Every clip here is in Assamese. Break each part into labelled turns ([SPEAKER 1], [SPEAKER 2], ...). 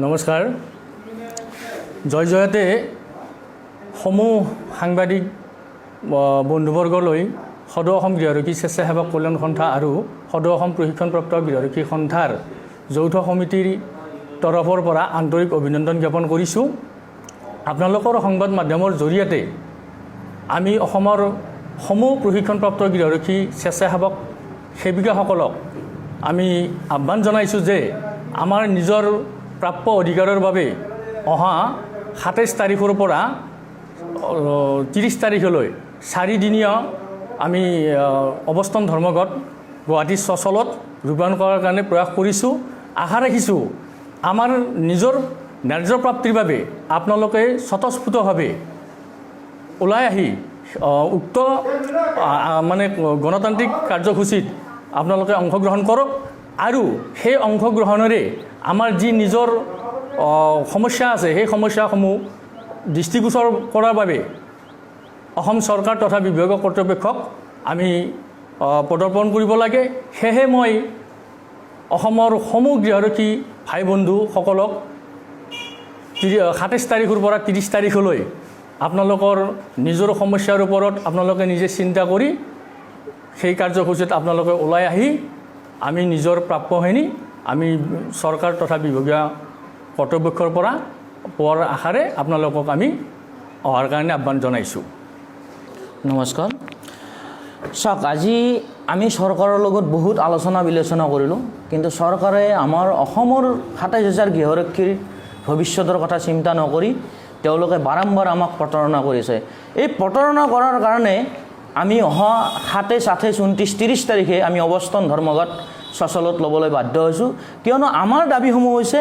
[SPEAKER 1] নমস্কাৰ জয় জয়তে সমূহ সাংবাদিক বন্ধুবৰ্গলৈ সদৌ অসম গৃহৰক্ষী স্বেচ্ছাসেৱক কল্যাণ সন্থা আৰু সদৌ অসম প্ৰশিক্ষণপ্ৰাপ্ত গৃহৰক্ষী সন্থাৰ যৌথ সমিতিৰ তৰফৰ পৰা আন্তৰিক অভিনন্দন জ্ঞাপন কৰিছোঁ। আপোনালোকৰ সংবাদ মাধ্যমৰ জৰিয়তে আমি অসমৰ সমূহ প্ৰশিক্ষণপ্ৰাপ্ত গৃহৰক্ষী স্বেচ্ছাসেৱক সেৱিকাসকলক আমি আহ্বান জনাইছোঁ যে আমাৰ নিজৰ প্ৰাপ্য অধিকাৰৰ বাবে অহা ২৭ তাৰিখৰ পৰা ৩০ তাৰিখলৈ 4 দিনীয়া আমি অৱস্থান ধৰ্মঘট গুৱাহাটী চচলত ৰূপায়ণ কৰাৰ কাৰণে প্ৰয়াস কৰিছোঁ। আশা ৰাখিছোঁ আমাৰ নিজৰ ন্যায্য প্ৰাপ্তিৰ বাবে আপোনালোকে স্বতঃস্ফূৰ্তভাৱে ওলাই আহি উক্ত গণতান্ত্ৰিক কাৰ্যসূচীত আপোনালোকে অংশগ্ৰহণ কৰক আৰু সেই অংশগ্ৰহণেৰে আমাৰ যি নিজৰ সমস্যা আছে সেই সমস্যাসমূহ দৃষ্টিগোচৰ কৰাৰ বাবে অসম চৰকাৰ তথা বিভাগীয় কৰ্তৃপক্ষক আমি প্ৰদৰ্শন কৰিব লাগে। সেয়েহে মই অসমৰ সমূহ গৃহৰক্ষী ভাই বন্ধুসকলক ২৭ তাৰিখৰ পৰা ৩০ তাৰিখলৈ আপোনালোকৰ নিজৰ সমস্যাৰ ওপৰত আপোনালোকে নিজে চিন্তা কৰি সেই কাৰ্যসূচীত আপোনালোকে ওলাই আহি আমি নিজৰ প্ৰাপ্যখিনি আমি চৰকাৰ তথা বিভাগীয় কৰ্তৃপক্ষৰ পৰা পোৱাৰ আশাৰে আপোনালোকক আমি অহাৰ কাৰণে আহ্বান জনাইছোঁ।
[SPEAKER 2] নমস্কাৰ। চাওক, আজি আমি চৰকাৰৰ লগত বহুত আলোচনা বিলোচনা কৰিলোঁ, কিন্তু চৰকাৰে আমাৰ অসমৰ ২৭,০০০ গৃহৰক্ষীৰ ভৱিষ্যতৰ কথা চিন্তা নকৰি তেওঁলোকে বাৰম্বাৰ আমাক প্ৰতাৰণা কৰিছে। এই প্ৰতাৰণা কৰাৰ কাৰণে আমি অহা ২৭, ২৮, ২৯, ৩০ তাৰিখে আমি অৱস্থান ধৰ্মঘট চচলত ল'বলৈ বাধ্য হৈছোঁ। কিয়নো আমাৰ দাবীসমূহ হৈছে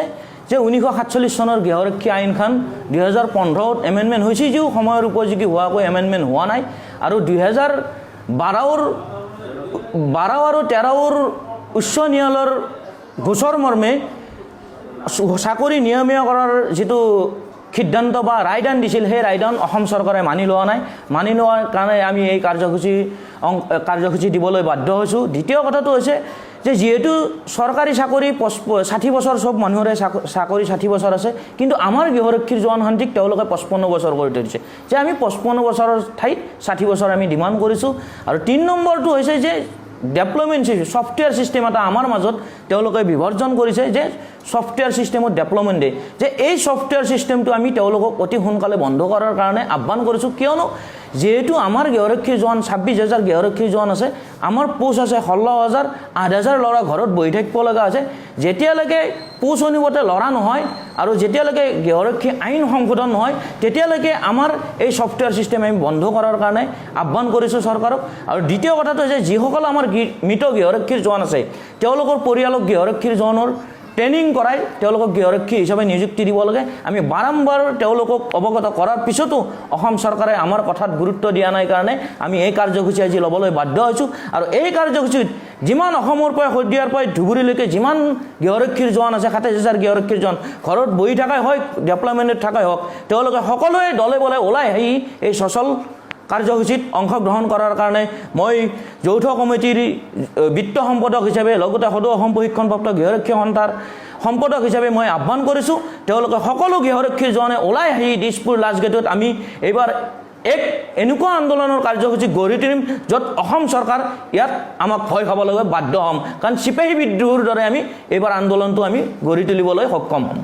[SPEAKER 2] যে ১৯৪৭ চনৰ গৃহৰক্ষী আইনখন ২০১৫ত এমেণ্ডমেণ্ট হৈছে, যদিও সময়ৰ উপযোগী হোৱাকৈ এমেণ্ডমেণ্ট হোৱা নাই, আৰু ২০১২ আৰু ২০১৩ উচ্চ ন্যায়ালয়ৰ গোচৰ মৰ্মে চাকৰি নিয়মীয়া কৰাৰ যিটো সিদ্ধান্ত বা ৰায়দান দিছিল, সেই ৰায়দান অসম চৰকাৰে মানি লোৱা নাই। মানি লোৱাৰ কাৰণে আমি এই কাৰ্যসূচী দিবলৈ বাধ্য হৈছোঁ। দ্বিতীয় কথাটো হৈছে যে যিহেতু চৰকাৰী চাকৰি ৬০ বছৰ, চব মানুহৰে চাকৰি ৬০ বছৰ আছে, কিন্তু আমাৰ গৃহৰক্ষীৰ জোৱানসন্থীক তেওঁলোকে ৫৫ বছৰ কৰি থৈ দিছে, যে আমি ৫৫ বছৰৰ ঠাইত ৬০ বছৰ আমি ডিমাণ্ড কৰিছোঁ। আৰু ৩ নম্বৰটো হৈছে যে ডেভেলপমেণ্ট ছফ্টৱেৰ ছিষ্টেম এটা আমাৰ মাজত তেওঁলোকে বিভাৰ্জন কৰিছে, যে ছফ্টৱেৰ ছিষ্টেমত ডেভেলপমেণ্ট দিয়ে, যে এই ছফ্টৱেৰ ছিষ্টেমটো আমি তেওঁলোকক অতি সোনকালে বন্ধ কৰাৰ কাৰণে আহ্বান কৰিছোঁ। কিয়নো যিহেতু আমাৰ গৃহৰক্ষীৰ জোৱান ২৬,০০০ গৃহৰক্ষীৰ জোৱান আছে, আমাৰ পোষ্ট আছে ১৬,০০০, ৮,০০০ ল'ৰা ঘৰত বহি থাকিব লগা আছে। যেতিয়ালৈকে পোষ্ট অনুমতে ল'ৰা নহয় আৰু যেতিয়ালৈকে গৃহৰক্ষী আইন সংশোধন নহয়, তেতিয়ালৈকে আমাৰ এই ছফ্টৱেৰ ছিষ্টেম আমি বন্ধ কৰাৰ কাৰণে আহ্বান কৰিছোঁ চৰকাৰক। আৰু দ্বিতীয় কথাটো হৈছে যিসকল আমাৰ মৃত গৃহৰক্ষীৰ জোৱান আছে, তেওঁলোকৰ পৰিয়ালক গৃহৰক্ষীৰ জোৱানৰ ট্ৰেইনিং কৰাই তেওঁলোকক গৃহৰক্ষী হিচাপে নিযুক্তি দিব লাগে। আমি বাৰম্বাৰ তেওঁলোকক অৱগত কৰাৰ পিছতো অসম চৰকাৰে আমাৰ কথাত গুৰুত্ব দিয়া নাই কাৰণে আমি এই কাৰ্যসূচী আজি ল'বলৈ বাধ্য হৈছোঁ। আৰু এই কাৰ্যসূচীত যিমান অসমৰ পৰা শদিয়াৰ পৰা ধুবুৰীলৈকে যিমান গৃহৰক্ষীৰ জোৱান আছে, ২৭,০০০ গৃহৰক্ষীৰ জোৱান ঘৰত বহি থাকাই হওক, ডেভেলপমেণ্টত থাকাই হওক, তেওঁলোকে সকলোৱে দলে বলে ওলাই আহি এই সচল কাৰ্যসূচীত অংশগ্ৰহণ কৰাৰ কাৰণে মই যৌথ কমিটিৰ বিত্ত সম্পাদক হিচাপে, লগতে সদৌ অসম প্ৰশিক্ষণপ্ৰাপ্ত গৃহৰক্ষী সন্থাৰ সম্পাদক হিচাপে মই আহ্বান কৰিছোঁ। তেওঁলোকে সকলো গৃহৰক্ষীৰ জোৱানে ওলাই আহি দিছপুৰ লাষ্ট গেটত আমি এইবাৰ এক এনেকুৱা আন্দোলনৰ কাৰ্যসূচী গঢ়ি তুলিম য'ত অসম চৰকাৰ ইয়াত আমাক ভয় খাবলৈ বাধ্য হ'ম, কাৰণ চিপাহী বিদ্ৰোহৰ দৰে আমি এইবাৰ আন্দোলনটো আমি গঢ়ি তুলিবলৈ সক্ষম হ'ম।